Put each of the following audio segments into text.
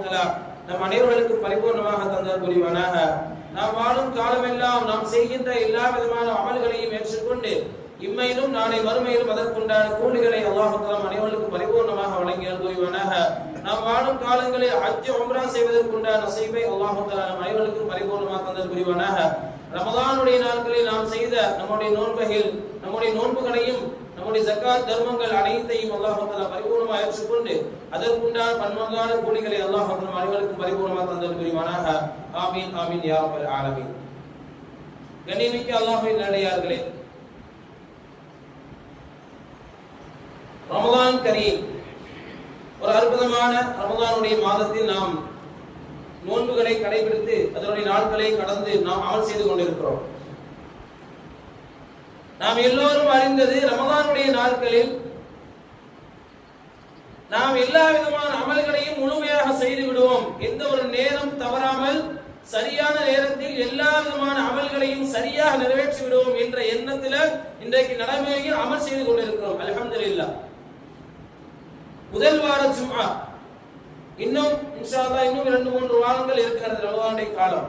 தஆலா நம் அனைவர்களுக்கு பரிபூர்ணமாக தந்தல் புரிவானாக. நாம் வாழும் காலமெல்லாம் நாம் செய்கின்ற எல்லா விதமான அமல்களையும் ஏற்றுக்கொண்டு இம்மையிலும் நாளை மறுமையிலும் அதற்குண்டான கூலிகளை அல்லாஹ் தஆலா அனைவர்களுக்கு பரிபூர்ணமாக வழங்கி அருள்வானாக. நாம் வாழும் காலங்களில் ஹஜ் உம்ரா செய்வதற்குண்டான நசீபை அல்லாஹ் தஆலா அனைவர்களுக்கு பரிபூர்ணமாக தந்தல் புரிவானாக. ரமலானுடைய நாட்களில் நாம் செய்த நம்முடைய நோன்புகளையும் நம்முடைய ஜக்காத் தர்மங்கள் அனைத்தையும் அல்லாஹ் தஆலா பரிபூர்ணமாக ஏற்றுக்கொண்டு அதற்குண்டான பன்மகான கூலிகளை அல்லாஹ் தஆலா அனைவருக்கும் பரிபூர்ணமாக தந்தல் புரிவானாக. ஆமீன் ஆமீன் யா ரப்பல் ஆலமீன். கண்ணியமிக்க அல்லாஹ்வின் நல்லடியார்களே, ரமலான் கரீம், ஒரு அற்புதமான ரமலானுடைய மாதத்தில் நாம் நோன்புகளை கடைபிடித்து அதனுடைய நாட்களை கடந்து நாம் அமல் செய்து கொண்டிருக்கிறோம். நாம் எல்லோரும் அறிந்தது, ரமலானுடைய நாட்களில் நாம் எல்லா விதமான அமல்களையும் முழுமையாக செய்து விடுவோம். எந்த ஒரு நேரம் தவறாமல் சரியான நேரத்தில் எல்லா விதமான அமல்களையும் சரியாக நிறைவேற்றி விடுவோம் என்ற எண்ணத்தில் இன்றைக்கு நடைமுறையில் அமல் செய்து கொண்டிருக்கிறோம். அல்ஹம்துலில்லாஹ். முதல் வார ஜும்ஆ, இன்னும் இன்ஷா அல்லாஹ் இன்னும் 2-3 வாரங்கள் இருக்கிறது ரமலானுடைய காலம்.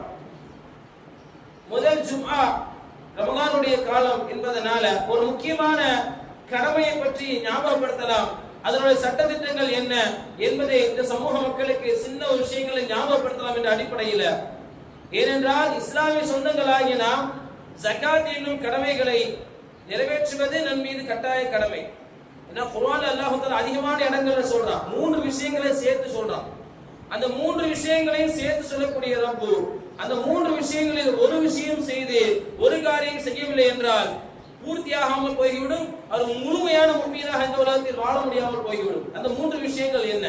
முதல் ஜும்ஆ ரமலானுடைய காலம் என்பதனால ஒரு முக்கியமான கடமையை பற்றி ஞாபகப்படுத்தலாம். அதனுடைய சட்டதிட்டங்கள் என்ன என்பதை இந்த சமூக மக்களுக்கு சின்ன ஒரு விஷயங்களை ஞாபகப்படுத்தலாம் என்ற அடிப்படையில். ஏனென்றால் இஸ்லாமிய சொந்தங்களாகிய நாம் ஜகாத் என்னும் கடமைகளை நிறைவேற்றுவது நம் மீது கட்டாய கடமை. ஏன்னா குர்ஆன்ல அல்லாஹ் தஆலா அதிகமான இடங்கள்ல சொல்றான், 3 விஷயங்களை சேர்த்து சொல்றான். அந்த 3 விஷயங்களையும் சேர்த்து சொல்லக்கூடிய ரப்பு அந்த 3 விஷயங்களில் ஒரு விஷயம் செய்து ஒரு காரியம் செய்யவில்லை என்றால் பூர்த்தியாகாமல் போய்விடும். அது முழுமையான முஃமினாக இந்த உலகத்தில் வாழ முடியாமல் போய்விடும். அந்த 3 விஷயங்கள் என்ன?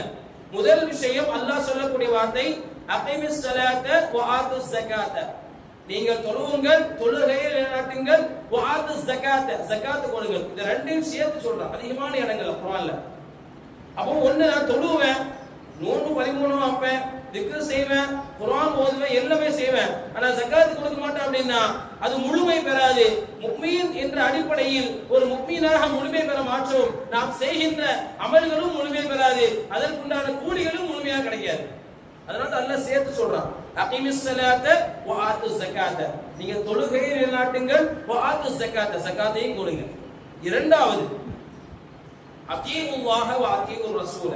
முதல் விஷயம் அல்லாஹ் சொல்லக்கூடிய வார்த்தை அகீமிஸ் ஸலாத்த வ ஆத்துஸ் ஸகாத்த. நீங்கள் தொழுவுங்கள், தொழுகையை நிலைநாட்டுங்கள், வ ஆத்துஸ் ஸகாத்த, ஸகாத் கொடுங்கள். இந்த ரெண்டையும் சேர்த்து சொல்றான் அதிகமான இடங்கள்ல குர்ஆன்ல. அப்போ ஒண்ணு நான் தொழுவேன், நோன்பு 13 வைப்பேன், திக்ர் செய்வேன், குர்ஆன் ஓதுவேன், எல்லாமே செய்வேன், ஆனா ஜகாத் கொடுக்க மாட்டேன் அப்படின்னா அது முழுமை பெறாது. முஃமின் என்ற அடிப்படையில் ஒரு முஃமினாக முழுமை பெற மாற்றோம். நாம் செய்கின்ற அமல்களும் முழுமை பெறாது, அதற்குண்டான கூலிகளும் முழுமையாக கிடைக்காது. அதனால அல்லாஹ் சேர்த்து சொல்றான் அகீமிஸ் ஸலாத்த வ ஆத்துஸ் ஸகாத்த. நீங்க தொழுகையை நிலைநாட்டுங்கள், வ ஆத்துஸ் ஸகாத்த, ஸகாத்தையும் கொடுங்க. இரண்டாவது அத்தீஉல்லாஹ வ அத்தீஉர் ரசூல.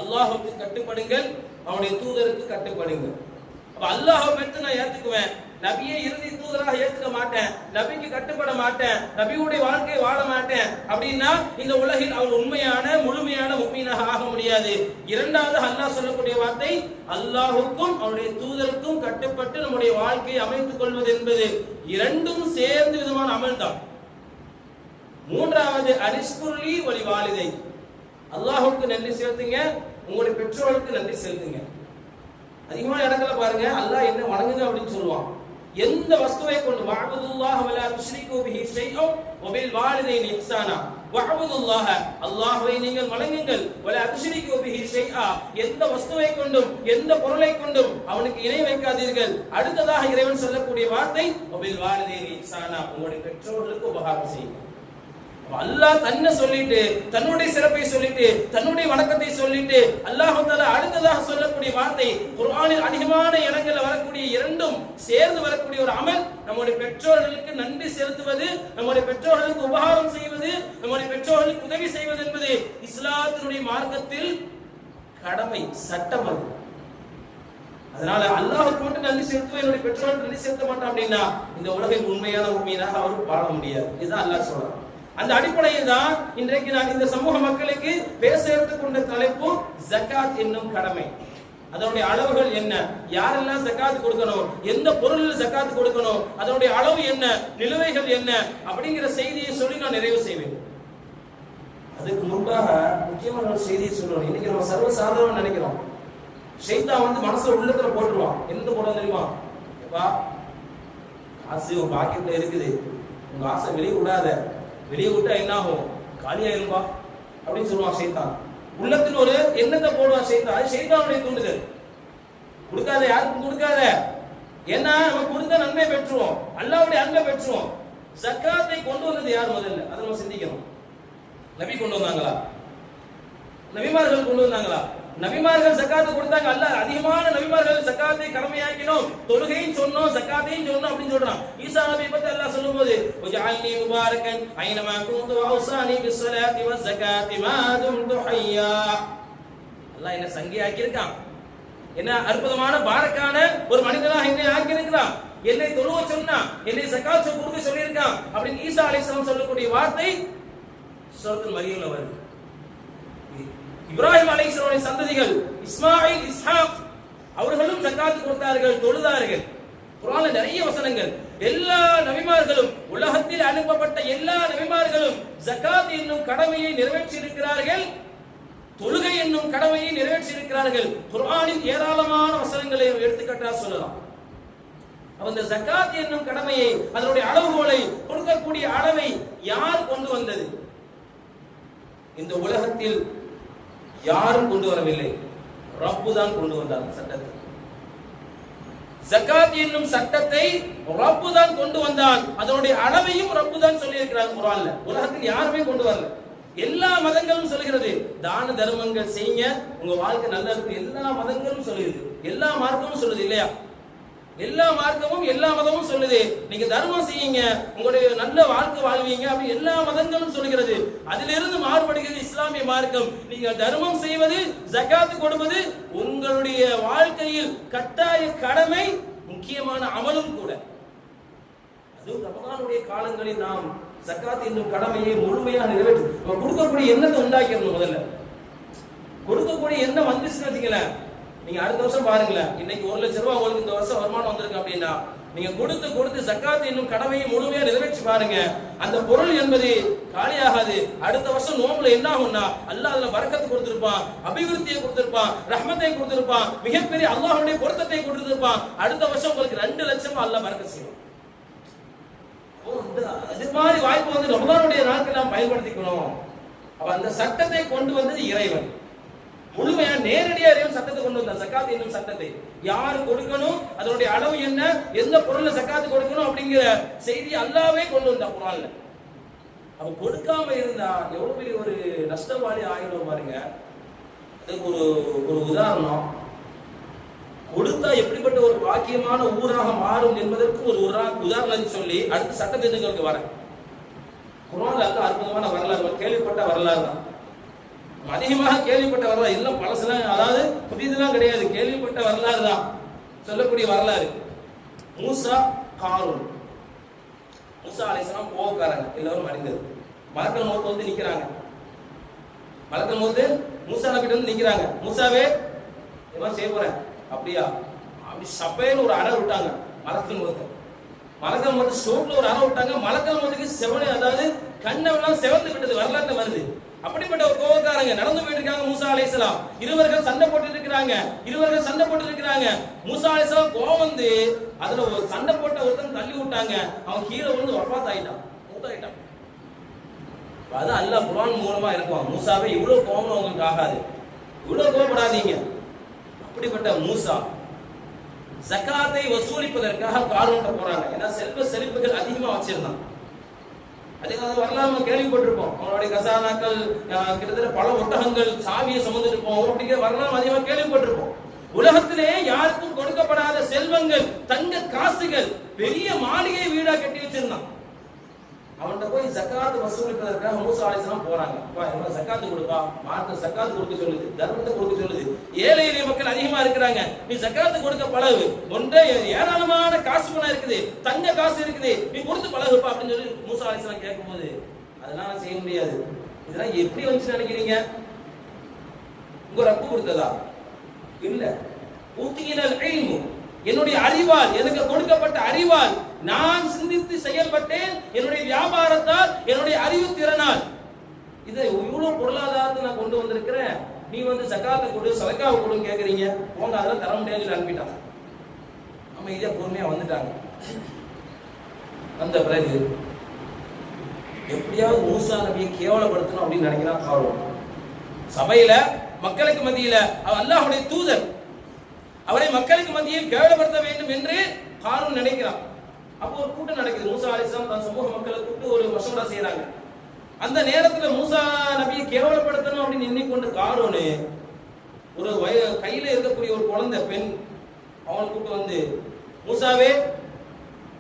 அல்லாஹ்வுக்கு கட்டுப்படுங்கள், அவனுடைய தூதருக்கு கட்டுப்படுங்கள். அப்ப அல்லாஹ்வை மட்டும் நான் ஏத்துக்குவேன், நபியை இறுதி தூதராக ஏத்துக்க மாட்டேன், நபிக்கு கட்டுப்பட மாட்டேன், நபியுடைய வாழ்க்கையை வாழ மாட்டேன் அப்படின்னா இந்த உலகில் அவர் உண்மையான முழுமையான முஃமினாக ஆக முடியாது. இரண்டாவது அல்லாஹ் சொல்லக்கூடிய வார்த்தை அல்லாஹ்வுக்கும் அவனுடைய தூதருக்கும் கட்டுப்பட்டு நம்முடைய வாழ்க்கையை அமைத்துக் கொள்வது என்பது இரண்டும் சேர்ந்து விதமான அமல் தான். மூன்றாவது அரிஷ்குர்லி வலி வாலிதை. அல்லாஹ்வுக்கு நன்றி செலுத்துங்க, உங்களுடைய பெற்றோருக்கு நன்றி செலுத்துங்க. அதிகமான இடத்துல பாருங்க அல்லாஹ் என்ன வணங்குங்க அப்படின்னு சொல்லுவான். எந்த வஸ்துவை கொண்டு வஅபுதுல்லாஹ வலா துஷ்ரிகு பிஹி ஷைஅன் வபில் வாலிதைனி இஹ்சானா. வஅபுதுல்லாஹ, அல்லாஹ்வை நீங்கள் வணங்குங்கள், வலா துஷ்ரிகு பிஹி ஷைஆ, எந்த வஸ்துவை கொண்டும் எந்த பொருளை கொண்டும் அவனுக்கு இணை வைக்காதீர்கள். அடுத்ததாக இறைவன் சொல்லக்கூடிய வார்த்தை வபில் வாலிதைனி இஹ்சானா, உங்களுடைய பெற்றோர்களுக்கு உபகாரம் செய்யுங்கள். அல்லாஹ் தன்னை சொல்லிட்டு தன்னுடைய சிறப்பை சொல்லிட்டு தன்னுடைய வணக்கத்தை சொல்லிட்டு அல்லாஹ் தஆலா அடுத்ததாக சொல்லக்கூடிய வார்த்தை குர்ஆனில் அதிகமான இடங்கள்ல வரக்கூடிய இரண்டும் சேர்ந்து வரக்கூடிய ஒரு அமல் நம்முடைய பெற்றோர்களுக்கு நன்றி செலுத்துவது, நம்முடைய பெற்றோர்களுக்கு உபகாரம் செய்வது, நம்முடைய பெற்றோர்களுக்கு உதவி செய்வது என்பது இஸ்லாத்தினுடைய மார்க்கத்தில் கடமை, சட்டம். அது அதனால அல்லாஹ்வுக்கு மட்டும் நன்றி செலுத்துவேன், என்னுடைய பெற்றோர்களுக்கு நன்றி செலுத்த மாட்டேன் அப்படின்னா இந்த உலகில் உண்மையான முஃமினாக அவர் வாழ முடியாது. இதுதான் அல்லாஹ் சொல்றான். அந்த அடிப்படையில் தான் இன்றைக்கு நான் இந்த சமூக மக்களுக்கு பேச எடுத்துக்கொண்ட தலைப்பு ஜகாத் என்னும் கடமை. அதனுடைய அளவுகள் என்ன, யாரெல்லாம் ஜகாத் கொடுக்கணும், எந்த பொருளில் ஜகாத் கொடுக்கணும், அதனுடைய அளவு என்ன, நிலுவைகள் என்ன அப்படிங்கிற செய்தியை சொல்லி நான் நிறைவு செய்வேன். அதுக்கு முன்பாக முக்கியமான ஒரு செய்தியை சொல்லணும். இன்னைக்கு நம்ம சர்வசாதாரணம் நினைக்கிறோம். ஷைத்தான் வந்து மனசுல உள்ளத்துல போட்டுருவான். என்ன போட தெரியுமா? காசு உன் பாக்கெட்ல இருக்குது, உங்க ஆசை வெளியே விடாத, வெளியே விட்டா என்ன ஆகும், காலியாயிரும்பா அப்படின்னு சொல்லுவான் ஷைத்தான். உள்ளத்தில் ஒரு எண்ணத்தை போடுவான் ஷைத்தான். அது ஷைத்தானுடைய தூண்டுதல். கொடுக்காத, யாருக்கும் கொடுக்காத, ஏன்னா நம்ம கொடுத்த நன்மை பெற்றுவோம், அல்லாஹ்வுடைய அன்பை பெற்றுவோம். ஜகாத்தை கொண்டு வந்தது யார் முதல்ல? அதை நம்ம சிந்திக்கணும். நபி கொண்டு வந்தாங்களா? நபிமார்கள் கொண்டு வந்தாங்களா? நபிமார்கள் ஜகாத் கொடுத்தாங்க. அல்லாஹ் அதிகமான நபிமார்கள் ஜகாத்தை கடமையாக்கினோம், தொழுகையும் சொன்னோம், ஜகாத்தையும் சொன்னோம் அப்படின்னு சொல்றான். ஈசா நபி பத்தி அல்லாஹ் சொல்லும்போது வஜஅல்னி முபாரக்கன் ஐனமா குன்து வஅஸானி பிஸ்ஸலாத்தி வஸ்ஸகாத்தி மா தும்து ஹய்யா. அல்லாஹ் என்ன சங்கியாக்கி இருக்கான், என்ன அற்புதமான பாரக்கான ஒரு மனிதனாக என்னை ஆக்கி இருக்கிறான், என்னை தொழுவ சொன்னா, என்னை ஜகாத் கொடுக்க சொல்லி இருக்கான் அப்படின்னு ஈசா அலைஹிஸ்ஸலாம் சொல்லக்கூடிய வார்த்தை சூரத்துல் மரியம்ல வருது. இப்ராஹிம் அலைஹிஸ்ஸலாமுடைய சந்ததிகள் இஸ்மாயில், இஸ்ஹாக் அவர்களும் ஜகாத் கொடுத்தார்கள், தொழுதார்கள். குர்ஆன்ல நிறைய வசனங்கள். எல்லா நபிமார்களும், உலகத்தில் அனுப்பப்பட்ட எல்லா நபிமார்களும் ஜகாத் என்னும் கடமையை நிறைவேற்றி இருக்கிறார்கள், தொழுகை என்னும் கடமையை நிறைவேற்றி இருக்கிறார்கள். குர்ஆனில் ஏராளமான வசனங்களை எடுத்துக்காட்டா சொல்லலாம். அந்த ஜகாத் என்னும் கடமையை, அதனுடைய அளவுகோலை, கொடுக்கக்கூடிய அளவை யார் கொண்டு வந்தது? இந்த உலகத்தில் யாரும் கொண்டு வரவில்லை, ரப்பு தான் கொண்டு வந்தார் சட்டத்தை. ஜகாத் என்னும் சட்டத்தை ரப்பு தான் கொண்டு வந்தான், அதனுடைய அளவையும் ரப்பு தான் சொல்லி இருக்கிறார் குர்ஆன்ல. உலகத்தில் யாருமே கொண்டு வரல. எல்லா மதங்களும் சொல்கிறது தான தர்மங்கள் செய்யுங்க, உங்க வாழ்க்கை நல்லா இருக்கும். எல்லா மதங்களும் சொல்லுது, எல்லா மார்க்கமும் சொல்லுது இல்லையா? எல்லா மார்க்கமும் எல்லா மதமும் சொல்லுது நீங்க தர்மம் செய்யுங்க, உங்களுடைய நல்ல வாழ்க்கை வாழ்வீங்க அப்படி எல்லா மதங்களும் சொல்கிறது. அதிலிருந்து மாறுபடுகிறது இஸ்லாமிய மார்க்கம். நீங்க தர்மம் செய்வது, ஜகாத் கொடுப்பது உங்களுடைய வாழ்க்கையில் கட்டாய கடமை, முக்கியமான அமலும் கூட. அதுவும் ரமலானுடைய காலங்களில் நாம் ஜகாத் என்னும் கடமையை முழுமையாக நிறைவேற்று கொடுக்கக்கூடிய எண்ணத்தை உண்டாக்கிடணும். முதல்ல கொடுக்கக்கூடிய எண்ணம் வந்துச்சுன்னு வச்சுங்களேன், நீங்க அடுத்த வருஷம் பாருங்களேன், இன்னைக்கு 1 லட்சம் ரூபாய் உங்களுக்கு இந்த வருஷம் வருமானம் வந்திருக்கு அப்படின்னா, நீங்க கொடுத்து ஜகாத் என்னும் கடமையை முழுமையா நிறைவேற்றி பாருங்க. அந்த பொருள் என்பது காலியாகாது. அடுத்த வருஷம் நோம்புல என்ன ஆகும்னா, அல்லாஹ் அதுல பரக்கத்து கொடுத்திருப்பான், அபிவிருத்தியை கொடுத்திருப்பான், ரஹ்மத்தை கொடுத்திருப்பான், மிகப்பெரிய அல்லாஹ்வுடைய பொருத்தத்தை கொடுத்திருப்பான். அடுத்த வருஷம் உங்களுக்கு 2 லட்சம் அல்லாஹ் பரக்கத் செய்வான். அது மாதிரி வாய்ப்பு வந்து ரமலானுடைய நாட்கள் நாம் பயன்படுத்திக்கணும். அப்ப அந்த சட்டத்தை கொண்டு வந்தது இறைவன், முழுமையா நேரடியா இறைவன் சட்டத்தை கொண்டு வந்தார். ஜகாத் என்னும் சட்டத்தை யாரு கொடுக்கணும், அதனுடைய அளவு என்ன, எந்த பொருள்ல ஜகாத் கொடுக்கணும் அப்படிங்கிற செய்தி அல்லாஹ்வே கொண்டு வந்தார் குர்ஆன்ல. அப்ப கொடுக்காம இருந்தா எவ்வளவு பெரிய ஒரு நஷ்டவாளி ஆயிடும் பாருங்க. அதுக்கு ஒரு உதாரணம், கொடுத்தா எப்படிப்பட்ட ஒரு பாக்கியமான ஊராக மாறும் என்பதற்கு ஒரு உதாரணம் சொல்லி அடுத்த சட்டத்திட்டங்களுக்கு வரேன். குர்ஆன்ல அந்த அற்புதமான வரலாறு, கேள்விப்பட்ட வரலாறு தான், அதிகமாக கேள்விப்பட்ட வரலாறு இல்லை, பழசுலாம் அதாவது புதியதுலாம் கிடையாது, கேள்விப்பட்ட வரலாறு தான் சொல்லக்கூடிய வரலாறு. மூசா காரூன். மூசா அலைஹிஸ்ஸலாம் கோவக்காரங்க, எல்லாரும் அறிந்தது. மலக்கல் மௌத் வந்து நிக்கிறாங்க. மலக்கல் மௌத் மூசா நபிட்ட வந்து நிக்கிறாங்க. மூசாவே என்ன செய்ய போறேன் அப்படியா அப்படி சபையில ஒரு அறை விட்டாங்க. மலக்கல் மௌத் ஸ்டோப்ல ஒரு அறை விட்டாங்க. மலக்கல் மௌத்துக்கு செவனே, அதாவது கண்ணெல்லாம் செவந்து விட்டது, வரலாற்று வருது. அப்படிப்பட்ட ஒரு கோவக்காரங்க நடந்து போயிட்டு இருக்காங்க. மூசா அலைஹிஸ்ஸலாம் இருவர்கள் சண்டை போட்டு இருக்கிறாங்க. மூசா அலைஹிஸ்ஸலாம் கோவம் வந்து அதுல ஒரு சண்டை போட்ட ஒருத்தன் தள்ளி விட்டாங்க. அவன் கீழே விழுந்து வஃபாத் ஆயிட்டான், மூத்தாயிட்டான். அது அல்லாஹ் குர்ஆன் மூலமா இருக்கும், மூசாவே இவ்வளவு கோவம் உங்களுக்கு ஆகாது, இவ்வளவு கோவப்படாதீங்க. அப்படிப்பட்ட மூசா ஜகாத்தை வசூலிப்பதற்காக காரூன்ட்ட போறாங்க. ஏன்னா செல்வ செழிப்புகள் அதிகமா வச்சிருந்தான். அதுக்காக வரலாறு கேள்விப்பட்டிருப்போம். அவனுடைய கசானாக்கள் கிட்டத்தட்ட பல ஒட்டகங்கள் சாவியை சுமந்துட்டு போவோம் அப்படிங்கிற வரலாறு அதிகமாக கேள்விப்பட்டிருப்போம். உலகத்திலே யாருக்கும் கொடுக்கப்படாத செல்வங்கள், தங்க காசுகள், பெரிய மாளிகை வீடா கட்டி வச்சிருந்தான். அவன்கிட்ட போய் ஜகாத் வசூலிப்பதற்காக மூசா அலைஹிஸ்ஸலாம் போறாங்க. ஜகாத் கொடுப்பா, மார்க்க ஜகாத் கொடுக்க சொல்லுது, தர்மத்தை கொடுக்க சொல்லுது. ஏழை எளிய மக்கள் அதிகமா இருக்கிறாங்க, நீ ஜகாத் கொடுக்க பழகு. ஒன்றே ஏராளமான காசு பணம் இருக்குது, தங்க காசு இருக்குது, நீ கொடுத்து பழகுப்பா அப்படின்னு சொல்லி மூசா அலைஹிஸ்ஸலாம் கேட்கும்போது அதெல்லாம் செய்ய முடியாது. இதெல்லாம் எப்படி வந்துச்சு நினைக்கிறீங்க? உங்க ரப்பு கொடுத்ததா? இல்ல. ஊத்தியினல் இல்மு, என்னுடைய அறிவால், எனக்கு கொடுக்கப்பட்ட அறிவால் நான் சிந்தித்து செயல்பட்டேன், என்னுடைய வியாபாரத்தால், என்னுடைய அறிவு திறனால். இதை இவ்வளவு பொருளாதாரத்தை நான் கொண்டு வந்திருக்கிறேன், நீ வந்து ஜகாத்தை கொடு, சதக்காவை கொடுன்னு கேட்கறீங்க, போங்க அதெல்லாம் தர முடியாது அனுப்பிட்டாங்க. நம்ம இதே பொறுமையா வந்துட்டாங்க. வந்த பிறகு எப்படியாவது மூசா நபியை கேவலப்படுத்தணும் அப்படின்னு நினைக்கிறான் காரூன். சபையில மக்களுக்கு மத்தியில அல்லாஹ்வுடைய தூதர், அவரை மக்களுக்கு மத்தியில் கேவலப்படுத்த வேண்டும் என்று காரூன் நினைக்கிறான். அப்போ ஒரு கூட்டம் நடக்குது. மூசா அலைஹிஸ்ஸலாம் தன் சமூக மக்களை கூப்பிட்டு ஒரு மசூரா செய்யறாங்க. அந்த நேரத்துல மூசா நபியை கேவலப்படுத்தணும் அப்படின்னு எண்ணிக்கொண்டு காரூன் ஒரு கையில இருக்கக்கூடிய ஒரு குழந்தை பெண் அவனை கூப்பிட்டு வந்து, மூசாவே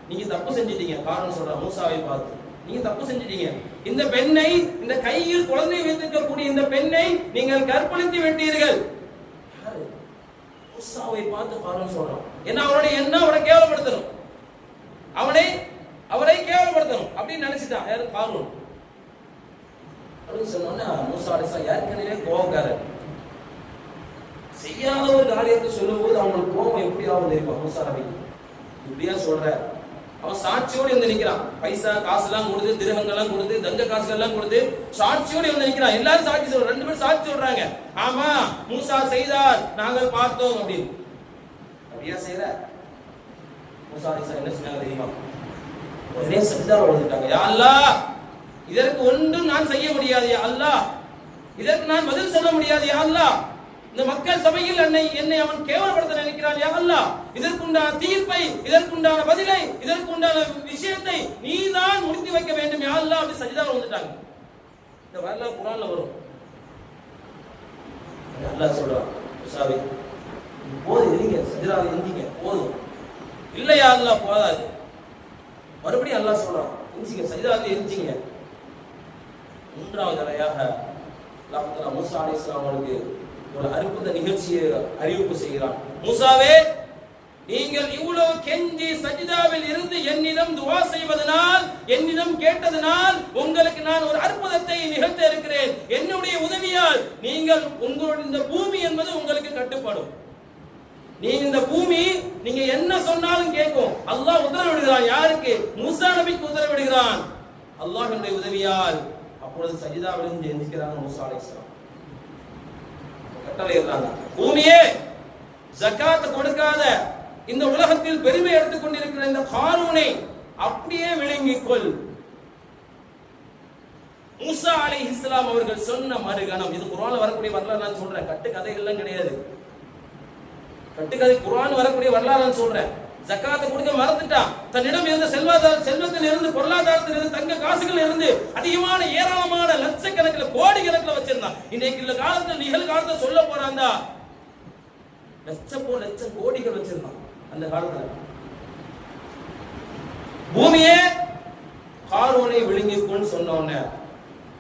நீங்க தப்பு செஞ்சிட்டீங்க. காரணம் சொல்ற மூசாவை பார்த்து, நீங்க தப்பு செஞ்சிட்டீங்க. இந்த பெண்ணை, இந்த கையில் குழந்தை வைத்திருக்கக்கூடிய இந்த பெண்ணை நீங்கள் கற்பழித்து விட்டீர்கள். மூசாவை பார்த்து காரணம் சொல்றான். என்ன அவனுடைய எண்ணம் அவனை கேவலப்படுத்தணும், அவரை கேவலப்படுத்தணும் அப்படின்னு நினைச்சிட்டான். யாரு? காரூன். அப்படின்னு சொன்னோன்னா மூசா அலைஹிஸ்ஸலாம் ஏற்கனவே கோபக்காரர். செய்யாத ஒரு காரியத்தை சொல்லும் போது அவங்களுக்கு கோபம் எப்படியாவது தெரியுமா? மூசா நபி இப்படியா சொல்ற? அவன் சாட்சியோடு வந்து நிக்கிறான். பைசா காசு எல்லாம் கொடுத்து, திருகங்கள்லாம் கொடுத்து, தங்க காசுகள் எல்லாம் கொடுத்து சாட்சியோடு வந்து நிக்கிறான். எல்லாரும் சாட்சி சொல்றாங்க. 2 பேரும் சாட்சி சொல்றாங்க. ஆமா மூசா செய்தார், நாங்கள் பார்த்தோம் அப்படின்னு. அப்படியா செய்யற? மூசா அலைஹிஸ்ஸலாம் என்ன சொன்னாங்க தெரியுமா? ஒரே சஜ்தால விழுந்துட்டாங்க. யா அல்லாஹ், இதற்கு ஒன்றும் நான் செய்ய முடியாது யா அல்லாஹ், இதற்கு நான் பதில் சொல்ல முடியாது யா அல்லாஹ். இந்த மக்கள் சபையில் என்னை அவன் கேவலப்படுத்த நினைக்கிறான் யா அல்லாஹ். இதற்குண்டான தீர்ப்பை, இதற்குண்டான பதிலை, இதற்குண்டான விஷயத்தை நீதான் முடித்து வைக்க வேண்டும் யா அல்லாஹ் அப்படி சஜ்தால வந்துட்டாங்க. இந்த வரலாறு குர்ஆன்ல வரும். அல்லாஹ் சொல்றான், மூசாவே போதும், இருங்க, சஜ்தால இருந்தீங்க போதும். இல்ல யா அல்லாஹ் போதாது. மறுபடியும் அல்லாஹ் சொல்றான், இருந்தீங்க, சஜ்தால இருந்தீங்க. 3வது தடவையாக அல்லாஹ் தஆலா மூசா அலைஹிஸ்ஸலாம் அவர்களுக்கு ஒரு அற்புத நிகழ்ச்சியை அறிவிப்பு செய்கிறான். மூசாவே, நீங்கள் இவ்வளவு கெஞ்சி சஜ்தாவில் இருந்து என்னிடம் துஆ செய்வதனால், என்னிடம் கேட்டதனால் உங்களுக்கு நான் ஒரு அற்புதத்தை நிகழ்த்த இருக்கிறேன். என்னுடைய உதவியால் நீங்கள் உங்களுடைய இந்த பூமி என்பது உங்களுக்கு கட்டுப்படும். நீங்க இந்த பூமி நீங்க என்ன சொன்னாலும் கேட்கும். அல்லாஹ் உத்தரவிடுகிறான். யாருக்கு? மூசா நபிக்கு உத்தரவிடுகிறான். அல்லாஹ்வுடைய உதவியால் அப்பொழுது சஜ்தாவில் இருந்து எந்திக்கிறாங்க மூசா அலைஹிஸ்ஸலாம். கட்டளையிடுறாங்க, பூமியே ஜகாத் கொடுக்காத இந்த உலகத்தில் பெருமை எடுத்துக் கொண்டிருக்கிற இந்த காரூனை அப்படியே விழுங்கிக்கொள். மூசா அலைஹிஸ்ஸலாம் அவர்கள் சொன்ன மறுகணம், இது குர்ஆன்ல வரக்கூடிய வரலாறு நான் சொல்றேன், கட்டுக்கதைகள்லாம் கிடையாது. கட்டுக்கதை குர்ஆன் வரக்கூடிய வரலாறு நான் சொல்றேன். ஜகாத்தை கொடுக்க மறந்துட்டான். தன்னிடம் இருந்த செல்வத்தில் இருந்து, பொருளாதாரத்தில் இருந்து, தங்க காசுகள் இருந்து அதிகமான ஏராளமான லட்சக்கணக்கில் கோடிக்கணக்கில் வச்சிருந்தான். இன்றைக்கு காலத்தில் நிகழ்காலத்தை சொல்ல போறாந்தா லட்சம் கோடிகள் வச்சிருந்தான் அந்த காலத்துல. பூமியே காரூனை விழுங்கிக்கொண்டு சொன்ன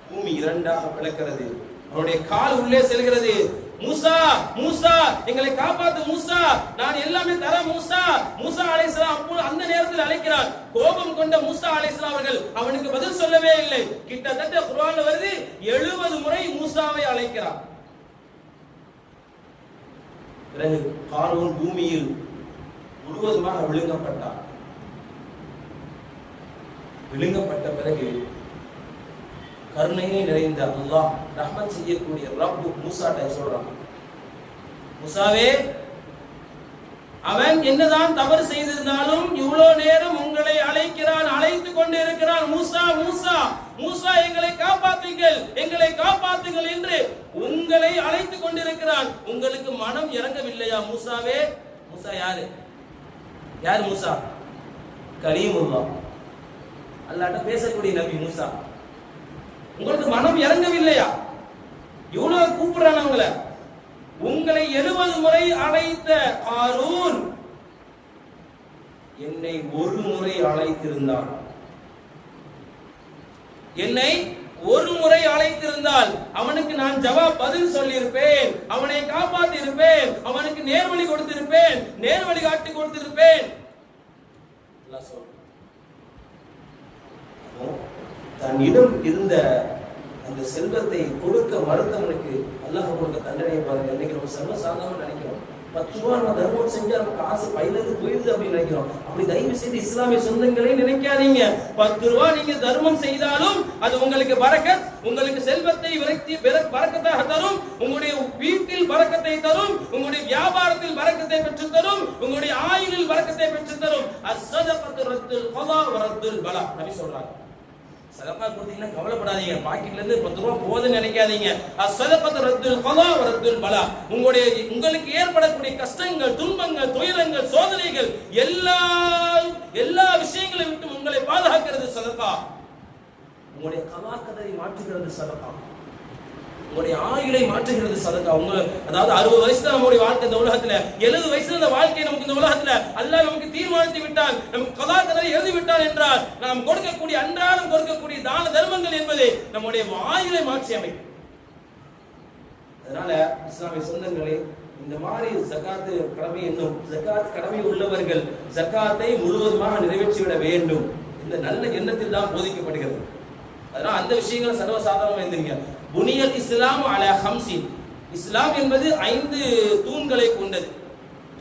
பூமி 2ஆக பிளக்கிறது. அவனுடைய கால் உள்ளே செல்கிறது. மூசா, மூசா எங்களை காப்பாத்து மூசா, நான் எல்லாமே தர மூசா. மூசா அலைஹிஸ்ஸலாம் அப்போ அந்த நேரத்தில் அழைக்கிறார். கோபம் கொண்ட மூசா அலைஹிஸ்ஸலாம் அவர்கள் அவனுக்கு பதில் சொல்லவே இல்லை. கிட்டத்தட்ட குர்ஆன்ல வருது 70 முறை மூசாவை அழைக்கிறார். பிறகு காரூன் பூமியில் முழுவதுமாக விழுங்கப்பட்டார். விழுங்கப்பட்ட பிறகு கருணையை நிறைந்த அல்லாஹ், ரஹ்மத் செய்யக்கூடிய ரப்பு மூசாட்ட சொல்றான், மூசாவே, அவன் என்னதான் தவறு செய்திருந்தாலும் இவ்வளவு நேரம் உங்களை அழைக்கிறான், அழைத்துக் கொண்டு இருக்கிறான். மூசா, மூசா, மூசா எங்களை காப்பாற்றுங்கள், எங்களை காப்பாற்றுங்கள் என்று உங்களை அழைத்துக் கொண்டிருக்கிறான். உங்களுக்கு மனம் இறங்கவில்லையா மூசாவே? மூசா யாரு? யார் மூசா? கலீமுல்லாஹ், அல்லாஹ்ட்ட பேசக்கூடிய நபி மூசா. உங்களுக்கு மனம் இறங்கவில்லையா? இவ்வளவு கூப்பிடுறான் அவங்கள. உங்களை 70 முறை அழைத்த காரூன் என்னை ஒரு முறை அழைத்திருந்தான். என்னை ஒரு முறை அழைத்திருந்தால் அவனுக்கு நான் பதில் சொல்லியிருப்பேன், அவனை காப்பாற்றி இருப்பேன், அவனுக்கு நேர்வழி கொடுத்திருப்பேன், நேர்வழி காட்டி கொடுத்திருப்பேன். தன்னிடம் இருந்த அந்த செல்வத்தை கொடுக்க மறுத்தவனுக்கு அல்லாஹ் கொடுக்க தண்டனை பாருங்க. இன்னைக்கு நம்ம சர்வசாதாரண நினைக்கிறோம், 10 ரூபா நம்ம தர்மம் செஞ்சா நமக்கு காசு பையிலிருந்து போயிருது அப்படின்னு நினைக்கிறோம். அப்படி தயவு செய்து இஸ்லாமிய சொந்தங்களே நினைக்காதீங்க. 10 ரூபா நீங்க தர்மம் செய்தாலும் அது உங்களுக்கு பரக்கத், உங்களுக்கு செல்வத்தை விரக்தி பரக்கத்தாக தரும், உங்களுடைய வீட்டில் பரக்கத்தை தரும், உங்களுடைய வியாபாரத்தில் பரக்கத்தை பெற்று தரும், உங்களுடைய ஆயுளில் பரக்கத்தை பெற்று தரும். அஸ்ஸதகத்து ரத்துல் கலா வ ரத்துல் பலா. நபி சொல்றாங்க, சதகா கொடுத்தீங்கன்னா கவலைப்படாதீங்க, பாக்கெட்ல இருந்து 10 ரூபா போகுதுன்னு நினைக்காதீங்க. அஸ்ஸதகத்து ரத்துல் கலா வ ரத்துல் பலா. உங்களுக்கு ஏற்படக்கூடிய கஷ்டங்கள், துன்பங்கள், துயரங்கள், சோதனைகள் எல்லா விஷயங்களை விட்டு உங்களை பாதுகாக்கிறது சதகா. உங்களுடைய கலா கதரை மாற்றுகிறது சதகா. உங்களுடைய ஆயுளை மாற்றுகிறது சதகா. அதாவது 60 வயசுல நம்முடைய வாழ்க்கை இந்த உலகத்துல, 70 வயசுல இந்த வாழ்க்கை நமக்கு இந்த உலகத்துல அல்லாஹ் நமக்கு தீர்மானித்து விட்டால், நமக்கு கதா கதரை எழுதி விட்டால் என்றால், நாம் கொடுக்கக்கூடிய அன்றாடம் கொடுக்கக்கூடிய தான தர்மங்கள் என்பது நம்முடைய ஆயுளை மாற்றி அமைக்கும். அதனால இஸ்லாமிய சொந்தங்களே, இந்த மாதிரி ஜகாத்து கடமை என்னும் ஜகாத் கடமை உள்ளவர்கள் ஜகாத்தை முழுவதுமாக நிறைவேற்றிவிட வேண்டும். இந்த நல்ல எண்ணத்தில் தான் போதிக்கப்படுகிறது. அதனால அந்த விஷயங்களை சர்வசாதாரணமா இருந்தீங்க. புனியல் இஸ்லாம் அலா ஹம்சின், இஸ்லாம் என்பது 5 தூண்களை கொண்டது.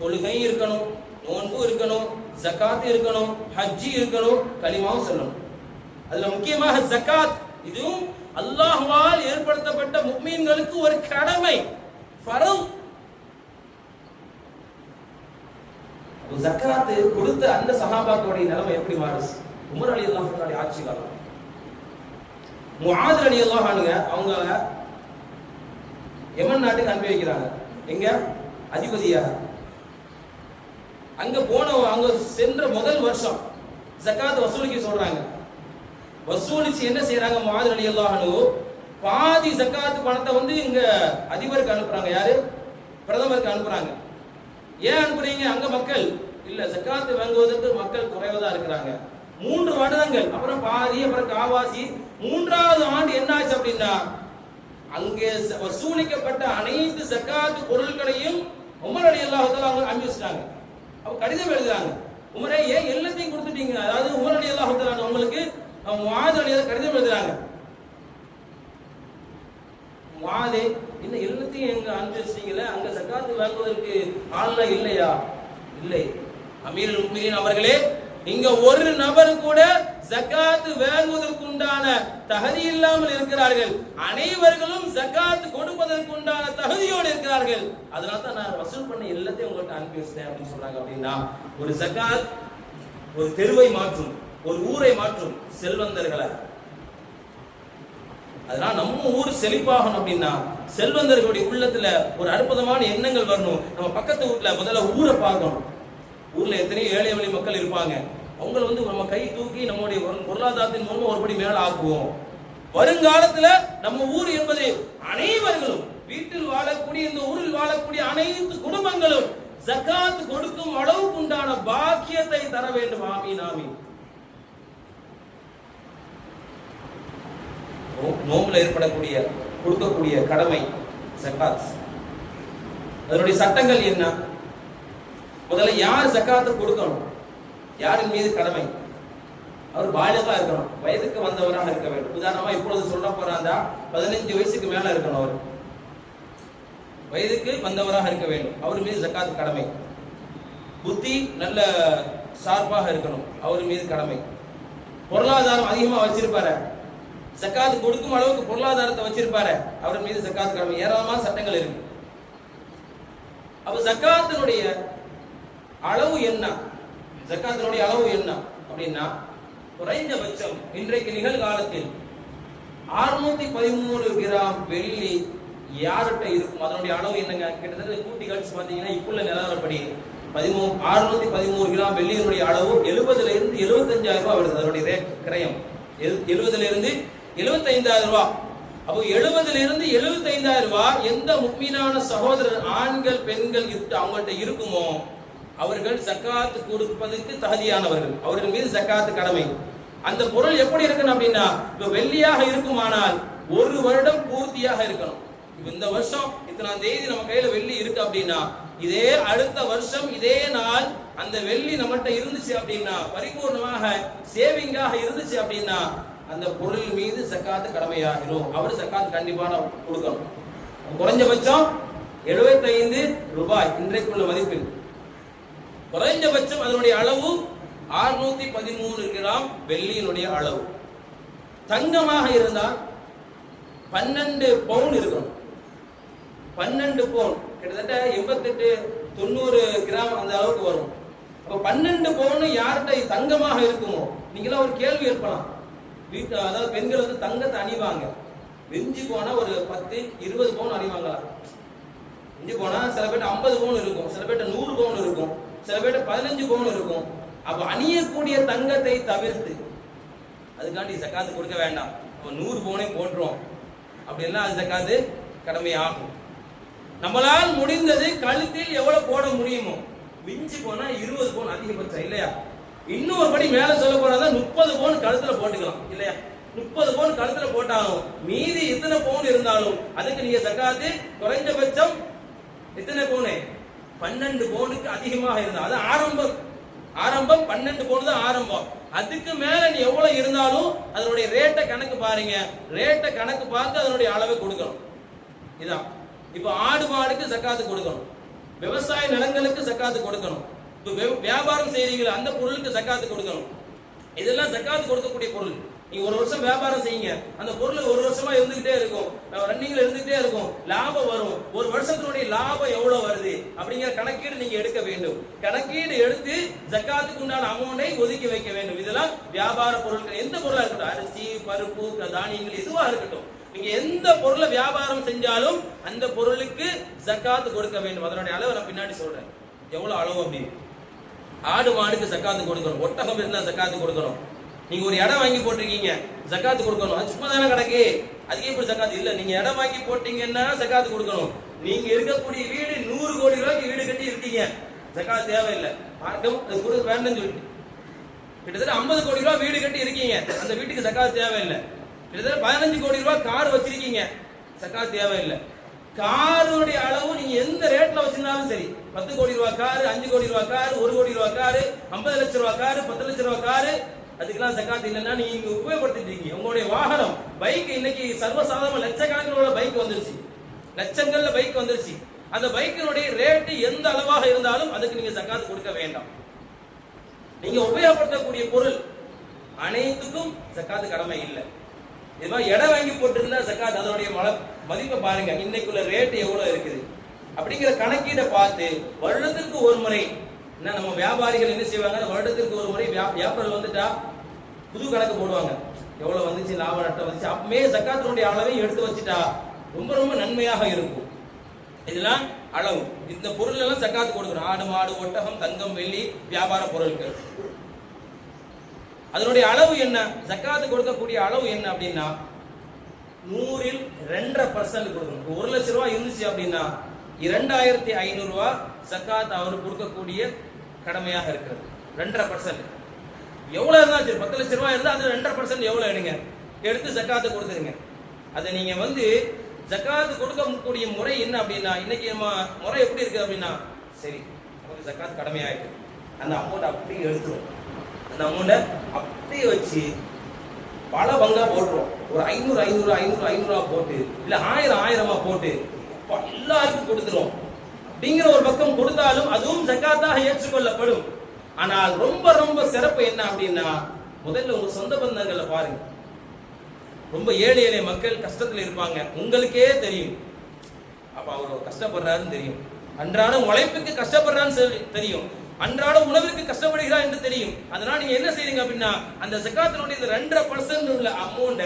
தொழுகை இருக்கணும், நோன்பு இருக்கணும், ஜகாத் இருக்கணும், ஹஜ்ஜி இருக்கணும், கலிமாவும் சொல்லணும். அதுல முக்கியமாக ஜகாத், இதுவும் அல்லாஹ்வால் ஏற்படுத்தப்பட்ட முஃமின்களுக்கு ஒரு கடமை, ஃபர்த். ஜகாத் கொடுத்த அந்த சஹாபாக்களுடைய நிலைமை எப்படி மாறுச்சு? உமர் ரலியல்லாஹு அன்ஹு ஆட்சி காலம், முஆத் ரலியல்லாஹு அன்ஹு அவங்க யமன் நாட்டுக்கு அனுப்பி வைக்கிறாங்க. எங்க? அதிபதியாக. அங்க அங்க சென்ற முதல் வருஷம் ஜகாத் வசூலிக்க சொல்றாங்க. வசூலிச்சு என்ன செய்யறாங்க? முஆத் ரலியல்லாஹு அன்ஹு பாதி ஜகாத் பணத்தை இங்க அதிபருக்கு அனுப்புறாங்க. யாரு? பிரதமருக்கு அனுப்புறாங்க. ஏன் அனுப்புறீங்க? அங்க மக்கள் இல்ல, ஜகாத் வாங்குவதற்கு மக்கள் குறைவதா இருக்கிறாங்க. 3 வருடங்கள், அப்புறம் பாதி, அப்புறம் காவாசி. 3வது ஆண்டு என்ன ஆச்சு அப்படின்னா, அங்கே வசூலிக்கப்பட்ட அனைத்து ஜகாத் பொருட்களையும் உமர் ரலியல்லாஹு தஆலா அவங்க அனுப்பி வச்சிட்டாங்க. அப்ப கடிதம் எழுதுறாங்க, உமரே ஏன் எல்லாத்தையும் கொடுத்துட்டீங்க? அதாவது உமர் ரலியல்லாஹு தஆலா உங்களுக்கு முஆத் ரலியல்லாஹு கடிதம் எழுதுறாங்க. முஆதே, என்ன எல்லாத்தையும் எங்க அனுப்பி வச்சிட்டீங்களே, அங்க ஜகாத் வாங்குவதற்கு ஆள்லாம் இல்லையா? இல்லை அமீருல் முஃமினீன் அவர்களே, இங்க ஒரு நபர் கூட ஜகாத் வாங்குவதற்கு உண்டான தகுதி இல்லாமல் இருக்கிறார்கள். அனைவர்களும் ஜகாத் கொடுப்பதற்கு உண்டான தகுதியோடு இருக்கிறார்கள். அதனால தான் நான் வசூல் பண்ண எல்லாத்தையும் உங்களுக்கு அனுப்பி வச்சிட்டேன் அப்படின்னு சொல்றாங்க. அப்படின்னா ஒரு ஜகாத் ஒரு தெருவை மாற்றும், ஒரு ஊரை மாற்றும், செல்வந்தர்களை. அதனால நம்ம ஊர் செழிப்பாகணும் அப்படின்னா செல்வந்தர்களுடைய உள்ளத்துல ஒரு அற்புதமான எண்ணங்கள் வரணும். நம்ம பக்கத்து வீட்டுல முதல்ல ஊரை பார்க்கணும். ஊர்ல எத்தனையோ ஏழை வழி மக்கள் இருப்பாங்க. அவங்களை நம்ம கை தூக்கி நம்முடைய பொருளாதாரத்தின் மூலமா ஒருபடி மேல ஆக்குவோம். வருங்காலத்துல நம்ம ஊர் என்பது அனைவர்களும், வீட்டில் வாழக்கூடிய, இந்த ஊரில் வாழக்கூடிய அனைத்து குடும்பங்களும் ஜகாத் கொடுக்கும் அளவுக்கு உண்டான பாக்கியத்தை தர வேண்டும். ஆமீன் ஆமீன். நோம்புல ஏற்படக்கூடிய கொடுக்கக்கூடிய கடமை ஜகாத். அதனுடைய சட்டங்கள் என்ன? முதல்ல யார் ஜகாத் கொடுக்கணும், யாரின் மீது கடமை? அவர் பாலிகா இருக்கணும், வயதுக்கு வந்தவராக இருக்க வேண்டும். உதாரணமா இப்பொழுது சொல்ல போறாந்தா 15 வயசுக்கு மேல இருக்கணும். அவர் வயதுக்கு வந்தவராக இருக்க வேண்டும், அவர் மீது ஜகாத் கடமை. புத்தி நல்ல ஷார்ப்பாக இருக்கணும், அவர் மீது கடமை. பொருளாதாரம் அதிகமா வச்சிருப்பாரு, ஜகாத் கொடுக்கும் அளவுக்கு பொருளாதாரத்தை வச்சிருப்பாரு, அவர் மீது ஜகாத் கடமை. ஏராளமான சட்டங்கள் இருக்கு. அப்ப ஜகாத்தினுடைய அளவு என்ன? ஜகாத்தினுடைய அளவு என்ன அப்படின்னா, குறைந்தபட்சம் இன்றைக்கு நிகழ்காலத்தில் 613 கிராம் வெள்ளி யார்கிட்ட இருக்கும்? அதனுடைய அளவு என்னங்க? கிட்டத்தட்ட கூட்டி கழிச்சு பாத்தீங்கன்னா இப்புள்ள நிலவரப்படி 613 கிராம் வெள்ளியினுடைய அளவு 70 இருந்து 75,000 ரூபாய் வருது. அதனுடைய ரேட் கிரயம் 70 இருந்து 75,000 ரூபாய். அப்போ 70 இருந்து 75,000 ரூபாய் எந்த முக்மீனான சகோதரர், ஆண்கள் பெண்கள் அவங்கள்ட்ட இருக்குமோ அவர்கள் ஜகாத் கொடுப்பதற்கு தகுதியானவர்கள். அவர்கள் மீது ஜகாத் கடமை. அந்த பொருள் எப்படி இருக்கணும் அப்படின்னா, இப்ப வெள்ளியாக இருக்குமானால் 1 வருடம் பூர்த்தியாக இருக்கணும். இந்த வருஷம் இத்தனாம் தேதி நம்ம கையில வெள்ளி இருக்கு அப்படின்னா, இதே அடுத்த வருஷம் இதே நாள் அந்த வெள்ளி நம்மகிட்ட இருந்துச்சு அப்படின்னா, பரிபூர்ணமாக சேவிங்காக இருந்துச்சு அப்படின்னா, அந்த பொருள் மீது ஜகாத் கடமையாகிரும். அவர் ஜகாத் கண்டிப்பான கொடுக்கணும். குறைஞ்சபட்சம் 75 ரூபாய் இன்றைக்குள்ள மதிப்பில். குறைஞ்சபட்சம் அதனுடைய அளவு 613 கிராம் வெள்ளியினுடைய அளவு. தங்கமாக இருந்தால் 12 பவுன் இருக்கணும். 12 பவுன் கிட்டத்தட்ட 88-90 கிராம் அந்த அளவுக்கு வரும். அப்ப 12 பவுன் யார்கிட்ட தங்கமாக இருக்குமோ, நீங்களாம் ஒரு கேள்வி எழுப்பலாம். வீட்டு அதாவது பெண்கள் தங்கத்தை அணிவாங்க, மிஞ்சி போனா ஒரு 10-20 பவுன் அணிவாங்களாம். மிஞ்சி போனா சில பேர் 50 பவுன் இருக்கும், சில பேர் 100 பவுன் இருக்கும், சில பேர் 15 பவுன் இருக்கும். அப்ப அணியக்கூடிய தங்கத்தை தவிர்த்து, அதுக்காண்டி ஜகாத் கொடுக்க வேண்டாம், நம்ம 100 பவுனே போட்டுரும் அப்படின்னா அது ஜகாத் கடமையாகும். நம்மளால் முடிந்தது கழுத்தில் எவ்வளவு போட முடியுமோ, மிஞ்சி போனா 20 பவுன் அதிகபட்சம் இல்லையா, இன்னொரு படி மேல சொல்ல போனா 30 பவுன் கழுத்துல போட்டுக்கலாம் இல்லையா. 30 பவுன் கழுத்துல போட்டாலும் மீதி எத்தனை பவுன் இருந்தாலும் அதுக்கு நீங்க ஜகாத்து குறைஞ்சபட்சம் எத்தனை பவுன், 12 பவுனுக்கு அதிகமாக இருந்தா அது ஆரம்பம் 12 பவுன் தான் ஆரம்பம். அதுக்கு மேல நீ எவ்வளவு இருந்தாலும் அதனுடைய ரேட்டை கணக்கு பாருங்க, ரேட்டை கணக்கு பார்த்து அதனுடைய அளவை கொடுக்கணும். இதான் இப்ப ஆடு மாடுக்கு ஜகாத்து கொடுக்கணும், விவசாய நிலங்களுக்கு ஜகாத்து கொடுக்கணும், வியாபாரம் செய்றீங்களா அந்த பொருளுக்கு ஜகாத்து கொடுக்கணும். இதெல்லாம் ஜகாத்து கொடுக்கக்கூடிய பொருள். நீங்க ஒரு வருஷம் வியாபாரம் செய்யுங்க, அந்த பொருள் ஒரு வருஷமா இருந்துகிட்டே இருக்கும், ரன்னிங்ல இருந்துகிட்டே இருக்கும், லாபம் வரும். ஒரு வருஷத்தினுடைய லாபம் எவ்வளவு வருது அப்படிங்கிற கணக்கீடு நீங்க எடுக்க வேண்டும். கணக்கீடு எடுத்து ஜகாத்துக்கு உண்டான அமௌண்டை ஒதுக்கி வைக்க வேண்டும். இதெல்லாம் வியாபார பொருட்கள், எந்த பொருளா இருக்கட்டும், அரிசி பருப்பு தானியங்கள் எதுவா இருக்கட்டும், நீங்க எந்த பொருளை வியாபாரம் செஞ்சாலும் அந்த பொருளுக்கு ஜகாத்து கொடுக்க வேண்டும். அதனுடைய அளவை நான் பின்னாடி சொல்றேன் எவ்வளவு அளவு அப்படின்னு. ஆடு மாடுக்கு ஜகாத்து கொடுக்கணும், ஒட்டகம் இருந்தா ஜகாத்து கொடுக்கணும். நீங்க ஒரு இடம் வாங்கி போட்டிருக்கீங்க ஜகாத்து கொடுக்கணும், அது சும்மா தானே கிடக்கு, அதுக்கே இப்படி ஜகாத்து இல்ல. நீங்க இடம் வாங்கி போட்டீங்கன்னா ஜகாத்து கொடுக்கணும். நீங்க இருக்கக்கூடிய வீடு 100 கோடி ரூபாய்க்கு வீடு கட்டி இருக்கீங்க, ஜகாத் தேவையில்லை, மார்க்கம் அது கொடுக்க வேண்டாம்னு சொல்லிட்டு. கிட்டத்தட்ட 50 கோடி ரூபாய் வீடு கட்டி இருக்கீங்க, அந்த வீட்டுக்கு ஜகாத் தேவையில்லை. கிட்டத்தட்ட 15 கோடி ரூபாய் கார் வச்சிருக்கீங்க, ஜகாத் தேவையில்லை. காருடைய அளவு நீங்க எந்த ரேட்ல வச்சிருந்தாலும் சரி, 10 கோடி ரூபாய் காரு, 5 கோடி ரூபாய் காரு, 1 கோடி ரூபாய் காரு, 50 லட்சம் ரூபாய் காரு, 10 லட்சம் ரூபாய் காரு, அதுக்கெல்லாம் ஜகாத் இல்லைன்னா நீங்க உபயோகப்படுத்திட்டு இருக்கீங்க. உங்களுடைய வாகனம் பைக், இன்னைக்கு சர்வசாதாரண லட்சக்கணக்கில் உள்ள பைக் வந்துருச்சு, லட்சங்கள்ல பைக் வந்துருச்சு. அந்த பைக்கினுடைய ரேட்டு எந்த அளவாக இருந்தாலும் அதுக்கு நீங்க ஜகாத் கொடுக்க வேண்டாம். நீங்க உபயோகப்படுத்தக்கூடிய பொருள் அனைத்துக்கும் ஜகாத் கடமை இல்லை. இது மாதிரி இடம் வாங்கி போட்டிருந்தா ஜகாத் அதனுடைய மதிப்பை பாருங்க, இன்னைக்குள்ள ரேட் எவ்வளவு இருக்குது அப்படிங்கிற கணக்கீடை பார்த்து வருடத்திற்கு ஒரு முறை என்ன நம்ம வியாபாரிகள் என்ன செய்வாங்க, வருடத்திற்கு ஒரு முறை வியாபாரம் வந்துட்டா புது கணக்கு போடுவாங்க, எவ்வளவு வந்துச்சு லாப நட்டம் வந்துச்சு, அப்பவே ஜகாத்தினுடைய அளவை எடுத்து வச்சுட்டா ரொம்ப ரொம்ப நன்மையாக இருக்கும். இதெல்லாம் அளவு, இந்த பொருள் எல்லாம் ஜகாத் கொடுக்கணும். ஆடு மாடு ஒட்டகம் தங்கம் வெள்ளி வியாபார பொருட்கள், அதனுடைய அளவு என்ன, ஜகாத் கொடுக்கக்கூடிய அளவு என்ன அப்படின்னா 100ல் 2.5% கொடுக்கணும். 1 லட்சம் ரூபாய் இருந்துச்சு அப்படின்னா 2500 ரூபாய் ஜகாத் அவருக்கு கொடுக்கக்கூடிய கடமையாக இருக்கிறது. 2.5% எவ்வளவு இருந்தா சரி, 10 லட்சம் ரூபாய் இருந்தா அது 2.5% எவ்வளவு எடுங்க, எடுத்து ஜகாத்து கொடுத்துருங்க. அதை நீங்க ஜகாத்து கொடுக்கக்கூடிய முறை என்ன அப்படின்னா, இன்னைக்கு நம்ம முறை எப்படி இருக்கு அப்படின்னா, சரி நமக்கு ஜகாத் கடமையாயிருக்கு, அந்த அமௌண்ட் அப்படியே எடுத்துரும், அந்த அமௌண்ட அப்படியே வச்சு பல பங்கா போட்டுரும். ஒரு 500 போட்டு இல்ல 1000 போட்டு எல்லாருக்கும் கொடுத்துரும் அப்படிங்கிற ஒரு பக்கம் கொடுத்தாலும் அதுவும் ஜகாத்தாக ஏற்றுக்கொள்ளப்படும். ஆனால் ரொம்ப ரொம்ப சிறப்பு என்ன அப்படின்னா, முதல்ல உங்க சொந்த பந்தங்களை பாருங்க. ரொம்ப ஏழை ஏழை மக்கள் கஷ்டத்துல இருப்பாங்க, உங்களுக்கே தெரியும், அப்ப அவர் கஷ்டப்படுறாருன்னு தெரியும், அன்றாட உழைப்புக்கு கஷ்டப்படுறான்னு தெரியும், அன்றாட உணவிற்கு கஷ்டப்படுகிறார் என்று தெரியும். அதனால நீங்க என்ன செய்றீங்க அப்படின்னா, அந்த ஜகாத்தினுடைய இந்த 2.5% உள்ள அமௌண்ட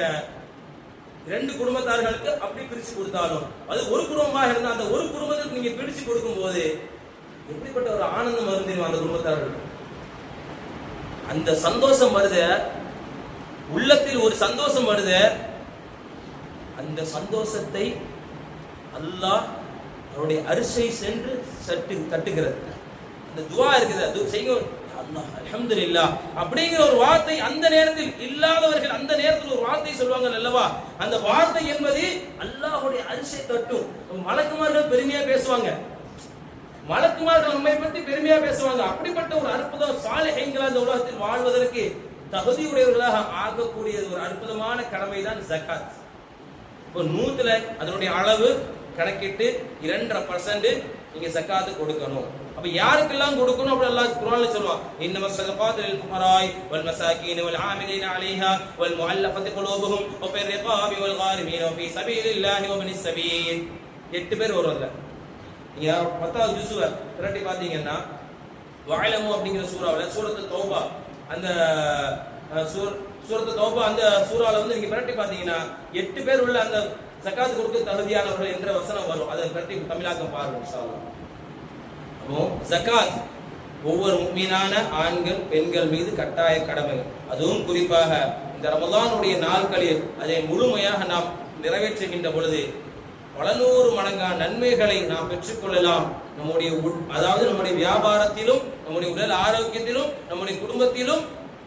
2 குடும்பத்தார்களுக்கு அப்படி பிரிச்சு கொடுத்தாலும், அது ஒரு குடும்பமாக இருந்தா அந்த ஒரு குடும்பத்துக்கு நீங்க பிரிச்சு கொடுக்கும் போது எப்படிப்பட்ட ஒரு ஆனந்தம் வரும் தெரியும் அந்த குடும்பத்தார்களுக்கு. அந்த சந்தோஷம் வருது, உள்ளத்தில் ஒரு சந்தோஷம் வருது, அந்த சந்தோஷத்தை அல்லாஹ் அவருடைய அரிசை சென்று தட்டுகிறது. அந்த துவா இருக்குது, அது செய்யும் அல்லாஹ் அல்ஹம்துலில்லாஹ் அப்படிங்கிற ஒரு வார்த்தை அந்த நேரத்தில் இல்லாதவர்கள் அந்த நேரத்தில் ஒரு வார்த்தை சொல்வாங்க அல்லவா, அந்த வார்த்தை என்பது அல்லாஹ்வுடைய அரிசை தட்டும். மலக்குமார்கள் பெருமையா பேசுவாங்க, மலக்குமார்கள் நம்மை பற்றி பெருமையா பேசுவாங்க. அப்படிப்பட்ட ஒரு அற்புதம் சாலிஹீன்கள் அந்த உலகத்தில் வாழ்வதற்கு தகுதியுடையவர்களாக ஆகக்கூடிய ஒரு அற்புதமான கடமை தான் ஜகாத். இப்போ 100ல அதனுடைய அளவு கணக்கிட்டு 2.5% நீங்க ஜகாத் கொடுக்கணும். அப்ப யாருக்கெல்லாம் கொடுக்கணும் அப்படி அல்லாஹ் குர்ஆன்ல சொல்வான், இன்னம ஸதகாத்து லில் ஃபுகராய் வல் மசாகீன் வல் ஆமிலீன அலைஹா வல் முஅல்லஃபத்தி குலூபுஹும் வ ஃபிர் ரிகாபி வல் காரிமீன வ ஃபீ ஸபீலில்லாஹி வ பினிஸ் ஸபீல். 8 பேர் வருவாங்க. நீங்க 10வது ஜுஸுவ திரட்டி பாத்தீங்கன்னா வஅலமு அப்படிங்கிற சூராவுல சூரத்துல் தௌபா, அந்த சூரத்துல் தௌபா அந்த சூரால நீங்க திரட்டி பாத்தீங்கன்னா 8 பேர் உள்ள அந்த ஜகாத் கொடுக்க தகுதியானவர்கள் என்ற வசனம் வரும். அதை திரட்டி தமிழாக்கம் பாருங்க இன்ஷா அல்லாஹ். அப்போ ஜகாத் ஒவ்வொரு முஃமினான ஆண்கள் பெண்கள் மீது கட்டாய கடமை. அதுவும் குறிப்பாக இந்த ரமலானுடைய நாட்களில் அதை முழுமையாக நாம் நிறைவேற்றுகின்ற பொழுது பல நூறு மடங்கான நன்மைகளை நாம் பெற்றுக்கொள்ளலாம். நம்முடைய அதாவது நம்முடைய வியாபாரத்திலும், நம்முடைய உடல் ஆரோக்கியத்திலும், நம்முடைய குடும்பத்திலும்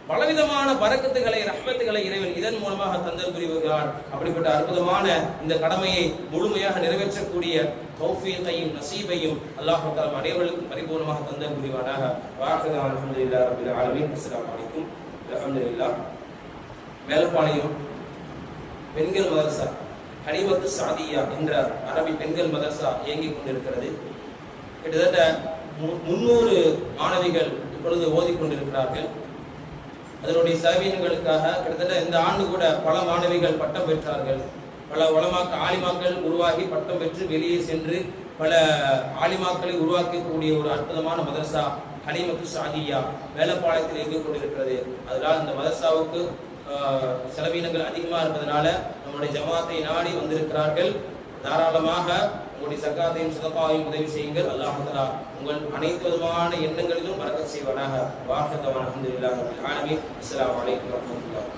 பலவிதமான பரக்கத்துகளை, ரஹ்மத்துகளை இறைவன் இதன் மூலமாக தந்தல் புரிவுகிறான். அப்படிப்பட்ட அற்புதமான இந்த கடமையை முழுமையாக நிறைவேற்றக்கூடிய தௌஃபீகையும் நசீபையும் அல்லாஹ் தஆலா அனைவருக்கும் பரிபூர்ணமாக தந்தல் புரிவானாக. வாஹிரு அல்ஹம்துலில்லாஹி ரப்பில் ஆலமீன். அஸ்ஸலாமு அலைக்கும் அல்ஹம்துலில்லாஹ். மேலப்பாளையம் பெண்கள் மதரசா ஹலீமத்து சாதியா என்ற அரபி பெண்கள் மதரசா இயங்கிக் கொண்டிருக்கிறது. கிட்டத்தட்ட 300 மாணவிகள் இப்பொழுது ஓதிக்கொண்டிருக்கிறார்கள். அதனுடைய செலவீனங்களுக்காக கிட்டத்தட்ட இந்த ஆண்டு கூட பல மாணவிகள் பட்டம் பெற்றார்கள். பல ஆலிமாக்கள் உருவாகி பட்டம் பெற்று வெளியே சென்று பல ஆலிமாக்களை உருவாக்கக்கூடிய ஒரு அற்புதமான மதரசா ஹலீமத்து சாதியா மேலப்பாளையத்தில் இயங்கிக் கொண்டிருக்கிறது. அதனால் இந்த மதரசாவுக்கு செலவீனங்கள் அதிகமாக இருப்பதனால நம்முடைய ஜமாத்தை நாடி வந்திருக்கிறார்கள். தாராளமாக உங்களுடைய சக்காத்தையும் சதகாவையும் உதவி செய்யுங்கள். அல்லாஹ் தஆலா உங்கள் அனைத்து விதமான எண்ணங்களிலும் பரக்கத் செய்வானாக. வாஹிரு அல்ஹம்துலில்லாஹி ரப்பில் ஆலமீன். அஸ்ஸலாமு அலைக்கும் வரஹ்மத்துல்லாஹி.